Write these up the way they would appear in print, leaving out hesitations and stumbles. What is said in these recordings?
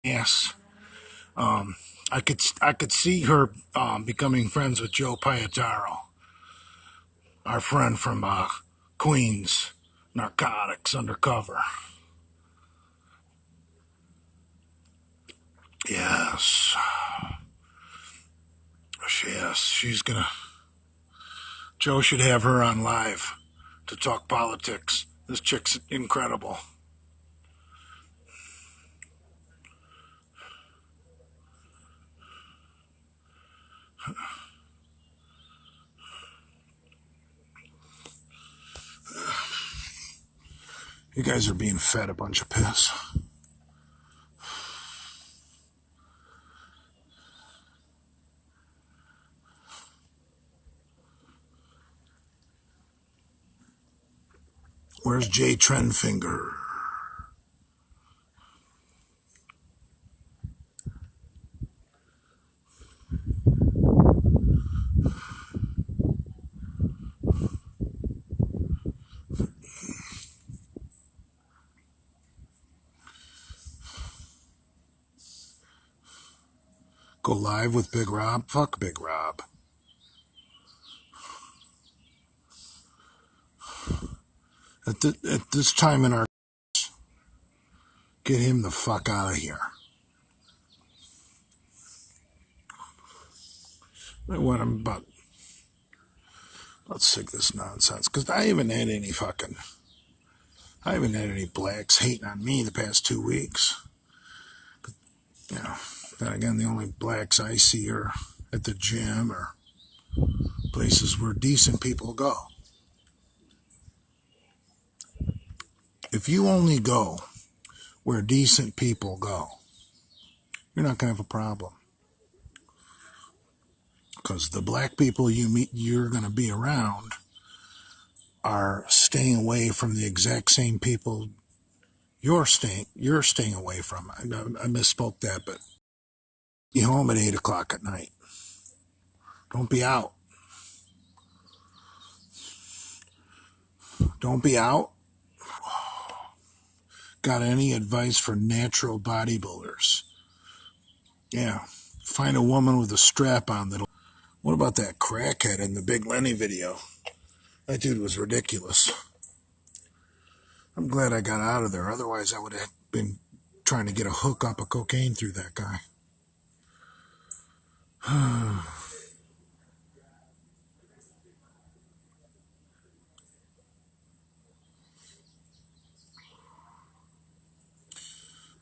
Yes. I could see her becoming friends with Joe Piataro, our friend from Queens, narcotics undercover. Yes. Yes, she's gonna. Joe should have her on live to talk politics. This chick's incredible. You guys are being fed a bunch of piss. Where's Jay Trendfinger? Go live with Big Rob? Fuck Big Rob. At this time in our... Get him the fuck out of here. What I'm about... Let's sick this nonsense. Because I haven't had any blacks hating on me the past 2 weeks. You know, then again, the only blacks I see are at the gym or places where decent people go. If you only go where decent people go, you're not going to have a problem. Because the black people you're going to be around are staying away from the exact same people you're staying away from. I misspoke that, but be home at 8 o'clock at night. Don't be out. Don't be out. Got any advice for natural bodybuilders? Yeah, find a woman with a strap on that'll... What about that crackhead in the Big Lenny video? That dude was ridiculous. I'm glad I got out of there. Otherwise, I would have been trying to get a hookup of cocaine through that guy.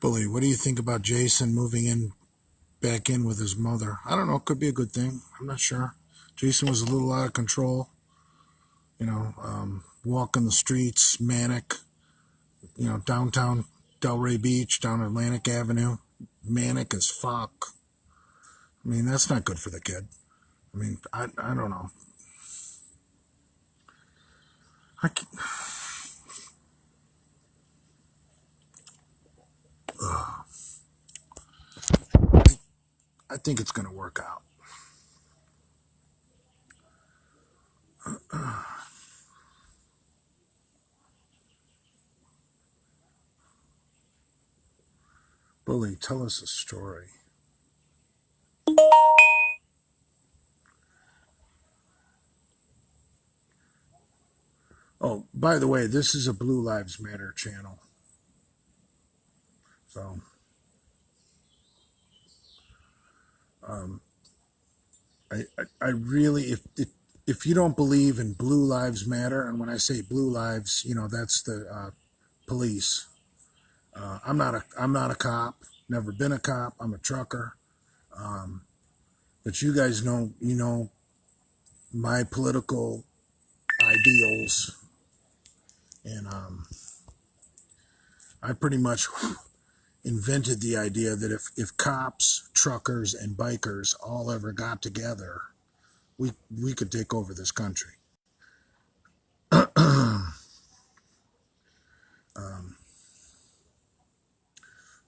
Bully, what do you think about Jason moving back in with his mother? I don't know. It could be a good thing. I'm not sure. Jason was a little out of control. Walking the streets, manic. Downtown Delray Beach, down Atlantic Avenue, manic as fuck. I mean, that's not good for the kid. I mean, I don't know. I, I think it's going to work out. Bully, tell us a story. Oh, by the way, this is a Blue Lives Matter channel. So, I really, if you don't believe in Blue Lives Matter, and when I say Blue Lives, that's the police. I'm not a cop. Never been a cop. I'm a trucker. But you guys know, my political ideals, and I pretty much invented the idea that if cops, truckers, and bikers all ever got together, we could take over this country.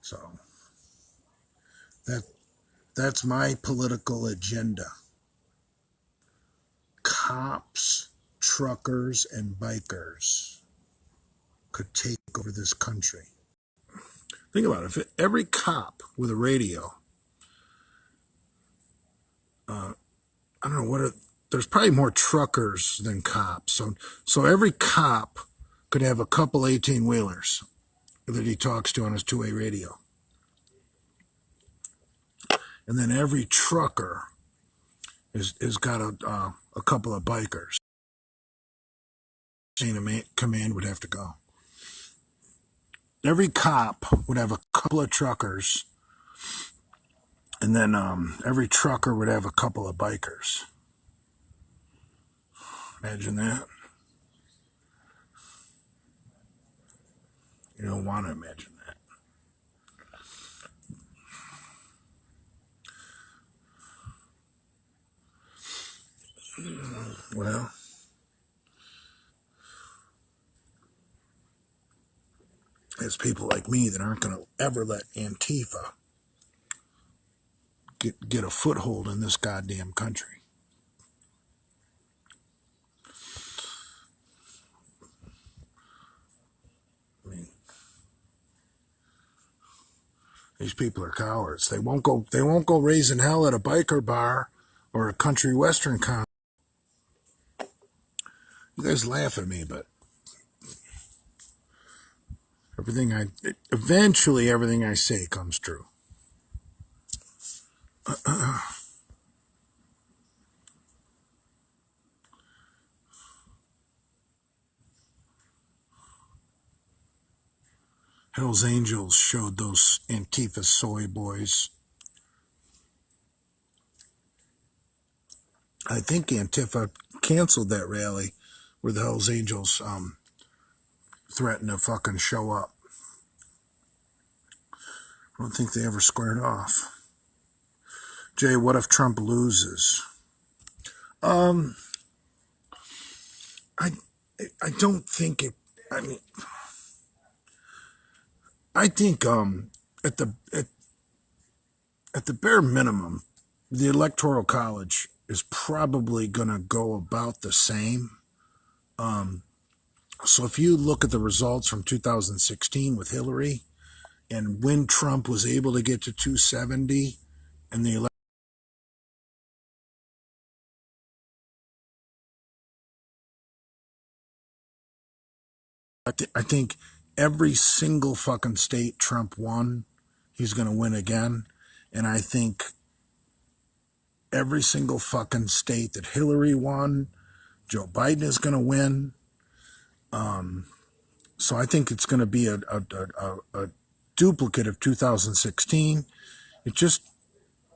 So that's my political agenda. Cops, truckers, and bikers could take over this country. Think about it. If every cop with a radio, I don't know there's probably more truckers than cops. So every cop could have a couple 18-wheelers that he talks to on his two-way radio. And then every trucker is got a couple of bikers. Chain of command would have to go. Every cop would have a couple of truckers, and then every trucker would have a couple of bikers. Imagine that. You don't want to imagine that. Well, there's people like me that aren't going to ever let Antifa get a foothold in this goddamn country. I mean, these people are cowards. They won't go raising hell at a biker bar or a country western con. You guys laugh at me, but eventually everything I say comes true. Hell's Angels showed those Antifa soy boys. I think Antifa canceled that rally where the Hell's Angels threatened to fucking show up. I don't think they ever squared off. Jay, what if Trump loses? I don't think it. I mean, I think at the bare minimum, the Electoral College is probably going to go about the same. So if you look at the results from 2016 with Hillary, and when Trump was able to get to 270, and I think every single fucking state Trump won, he's going to win again. And I think every single fucking state that Hillary won, Joe Biden is going to win. So I think it's going to be a duplicate of 2016. It just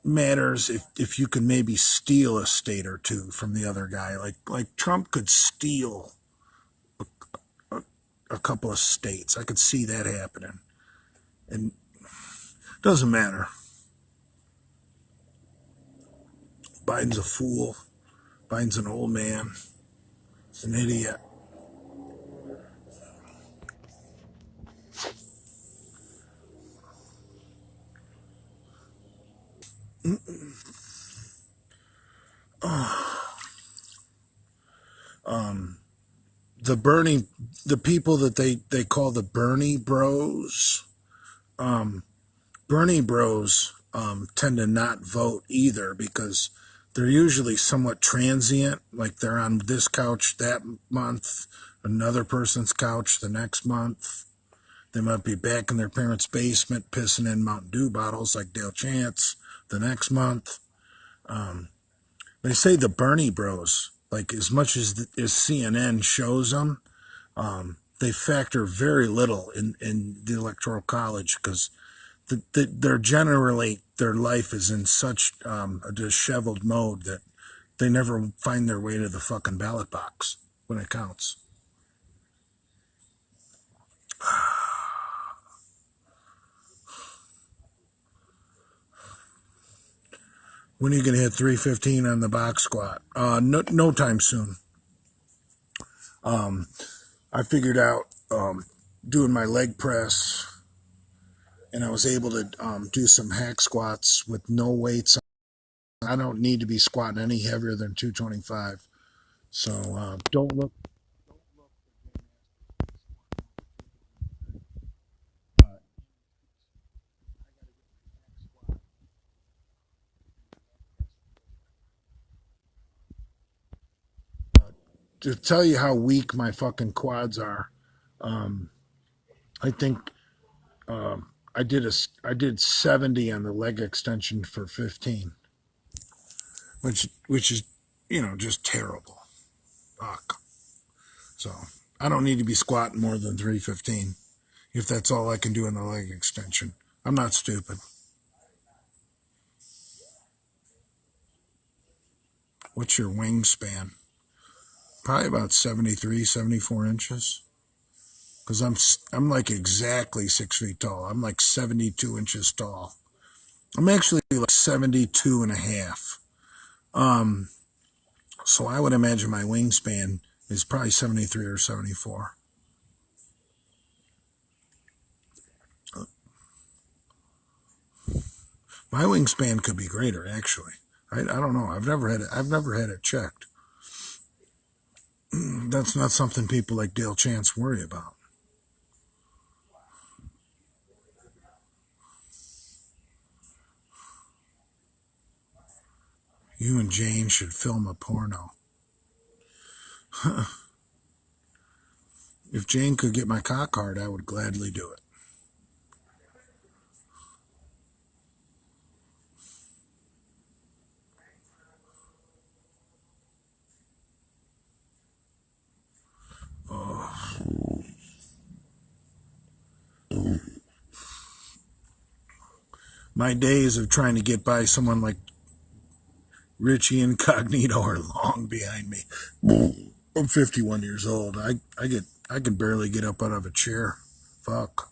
matters if you can maybe steal a state or two from the other guy. Like Trump could steal a couple of states. I could see that happening. And it doesn't matter. Biden's a fool. Biden's an old man. He's an idiot. The people that they call the Bernie Bros, Bernie Bros tend to not vote either because they're usually somewhat transient. Like they're on this couch that month, another person's couch the next month. They might be back in their parents' basement pissing in Mountain Dew bottles like Dale Chance the next month. They say the Bernie Bros, like as much as CNN shows them, they factor very little in the Electoral College because they're generally, their life is in such a disheveled mode that they never find their way to the fucking ballot box when it counts. When are you going to hit 315 on the box squat? No time soon. I figured out doing my leg press, and I was able to do some hack squats with no weights. I don't need to be squatting any heavier than 225. So don't look. to tell you how weak my fucking quads are, I think I did 70 on the leg extension for 15, which is just terrible. Fuck. So I don't need to be squatting more than 315 if that's all I can do in the leg extension. I'm not stupid. What's your wingspan? Probably about 73, 74 inches. Because I'm like exactly 6 feet tall. I'm like 72 inches tall. I'm actually like 72 and a half. So I would imagine my wingspan is probably 73 or 74. My wingspan could be greater, actually. I don't know. I've never had it checked. That's not something people like Dale Chance worry about. You and Jane should film a porno. If Jane could get my cock hard, I would gladly do it. Oh. My days of trying to get by someone like Richie Incognito are long behind me. I'm 51 years old. I can barely get up out of a chair. Fuck.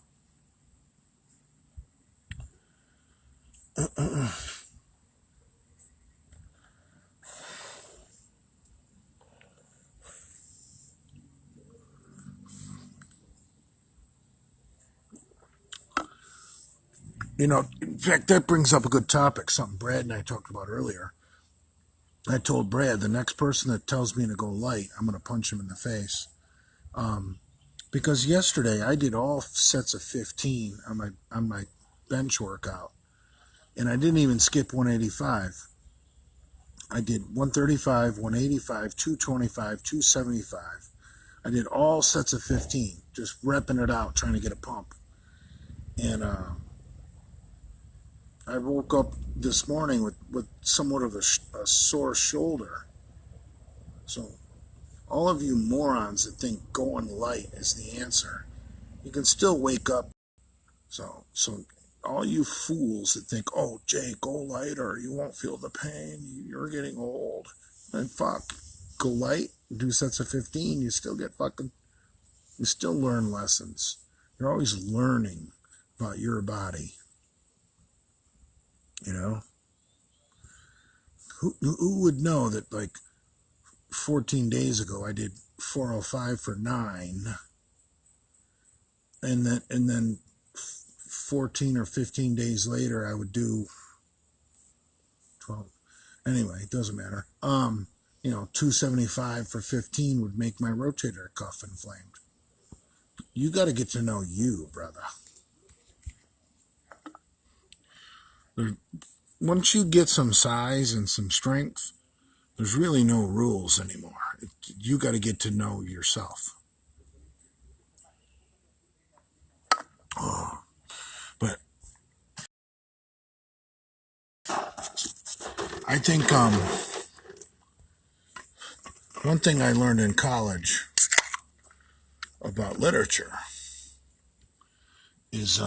In fact, that brings up a good topic, something Brad and I talked about earlier. I told Brad, the next person that tells me to go light, I'm going to punch him in the face. Because yesterday I did all sets of 15 on my bench workout, and I didn't even skip 185. I did 135, 185, 225, 275. I did all sets of 15, just repping it out, trying to get a pump. And I woke up this morning with somewhat of a sore shoulder. So all of you morons that think going light is the answer, you can still wake up. So all you fools that think, oh, Jay, go lighter, you won't feel the pain, you're getting old. And fuck, go light, do sets of 15, you still learn lessons. You're always learning about your body. Who would know that, like, 14 days ago I did 405 for 9, and then 14 or 15 days later I would do 12. Anyway, it doesn't matter. 275 for 15 would make my rotator cuff inflamed. You got to get to know you, brother. Once you get some size and some strength, there's really no rules anymore. You got to get to know yourself. But I think one thing I learned in college about literature is,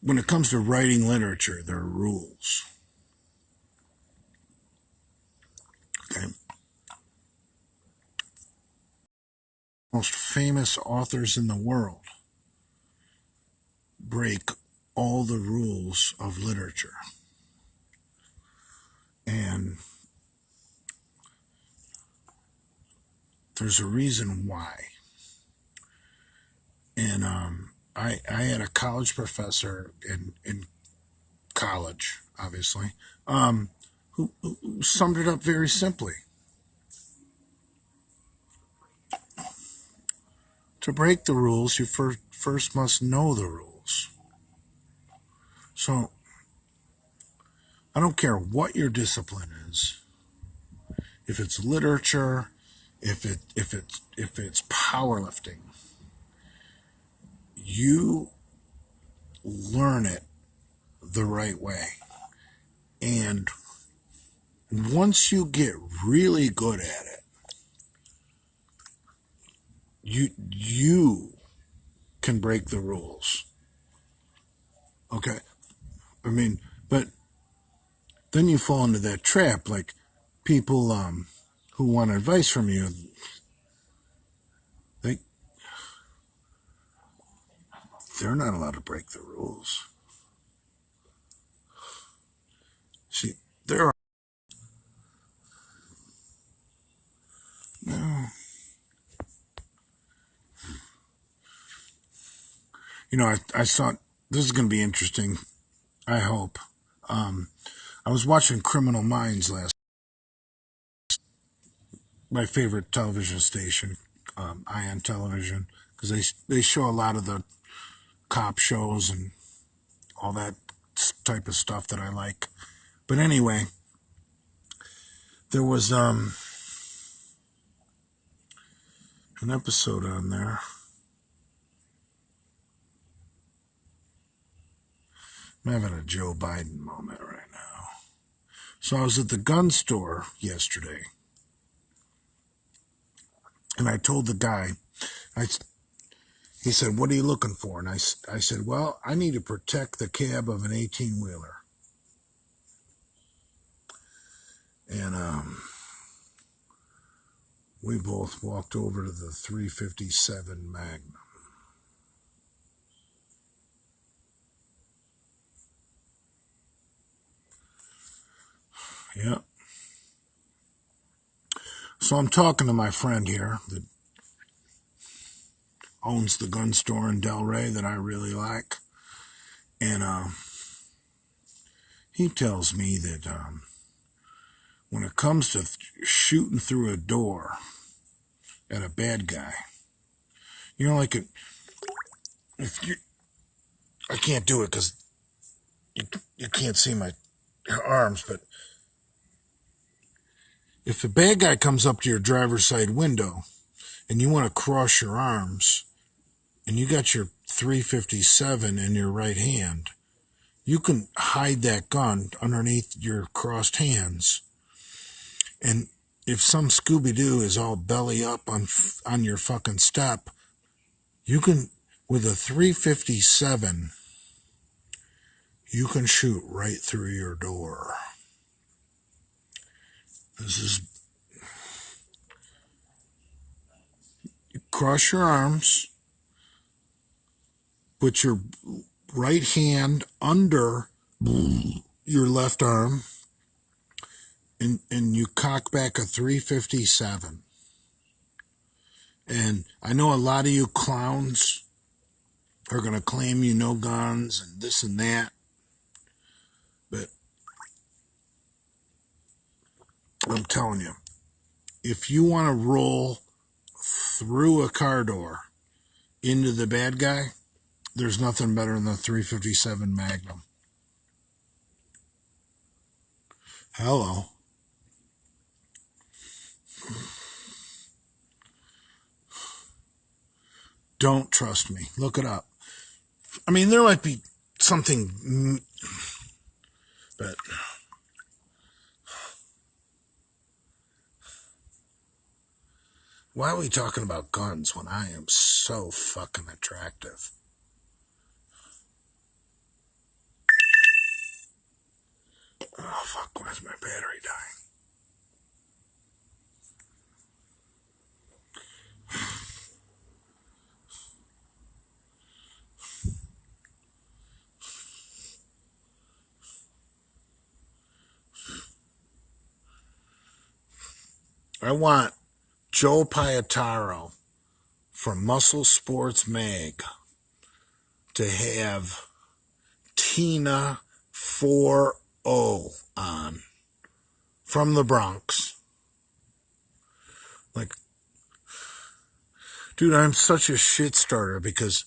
when it comes to writing literature, there are rules. Okay. Most famous authors in the world break all the rules of literature. And there's a reason why. And I had a college professor in college, obviously, who summed it up very simply. To break the rules, you first must know the rules. So I don't care what your discipline is. if it's literature, if it's powerlifting, you learn it the right way. And once you get really good at it, you can break the rules. Okay? I mean, but then you fall into that trap, like people who want advice from you, they're not allowed to break the rules. See, there are no. I thought this is going to be interesting. I hope. I was watching Criminal Minds my favorite television station, Ion Television, because they show a lot of the cop shows and all that type of stuff that I like. But anyway, there was an episode on there. I'm having a Joe Biden moment right now. So I was at the gun store yesterday, and I told the guy, he said, "What are you looking for?" And I said, "Well, I need to protect the cab of an 18-wheeler." And we both walked over to the 357 Magnum. Yeah. So I'm talking to my friend here that owns the gun store in Delray that I really like. And he tells me that when it comes to shooting through a door at a bad guy, like I can't do it because you can't see my arms, but if a bad guy comes up to your driver's side window and you want to cross your arms and you got your 357 in your right hand, you can hide that gun underneath your crossed hands. And if some Scooby-Doo is all belly up on your fucking step, you can, with a 357, you can shoot right through your door. This is, you cross your arms, put your right hand under your left arm, and you cock back a 357. And I know a lot of you clowns are going to claim you know guns and this and that, but I'm telling you, if you want to roll through a car door into the bad guy, there's nothing better than the 357 Magnum. Hello. Don't trust me. Look it up. I mean, there might be something, but why are we talking about guns when I am so fucking attractive? Oh, fuck, where's my battery dying? I want Joe Pietaro from Muscle Sports Mag to have Tina 4-0 on from the Bronx. Like, dude, I'm such a shit starter because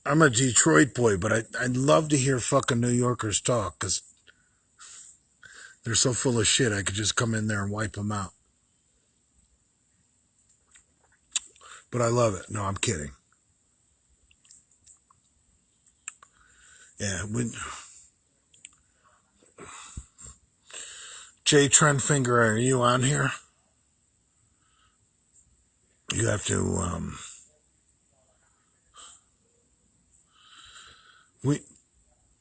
I'm a Detroit boy, but I'd love to hear fucking New Yorkers talk because They're so full of shit, I could just come in there and wipe them out. But I love it. No, I'm kidding. Yeah, Jay Trentfinger, are you on here? You have to,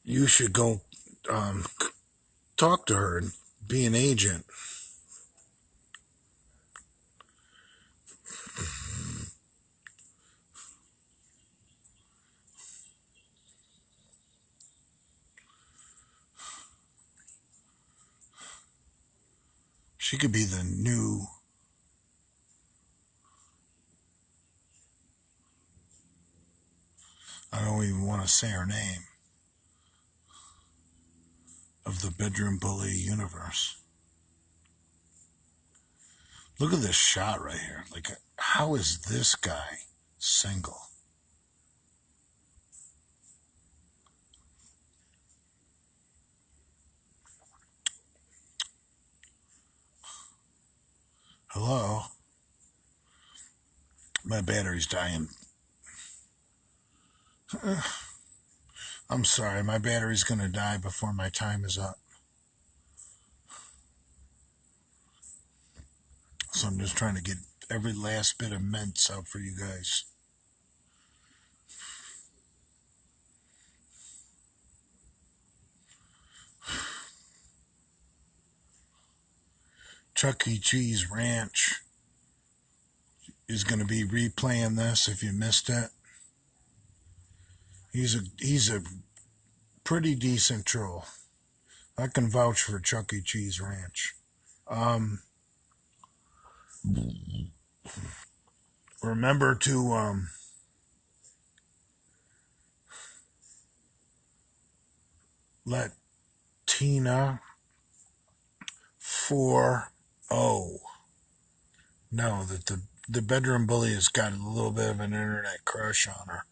you should go, talk to her and be an agent. She could be the new, I don't even want to say her name, of the bedroom bully universe. Look at this shot right here. Like, how is this guy single? Hello? My battery's dying. I'm sorry, my battery's going to die before my time is up. So I'm just trying to get every last bit of mints out for you guys. Chuck E. Cheese Ranch is going to be replaying this if you missed it. He's a pretty decent troll. I can vouch for Chuck E. Cheese Ranch. Remember to let Tina 4-0 know that the bedroom bully has got a little bit of an internet crush on her.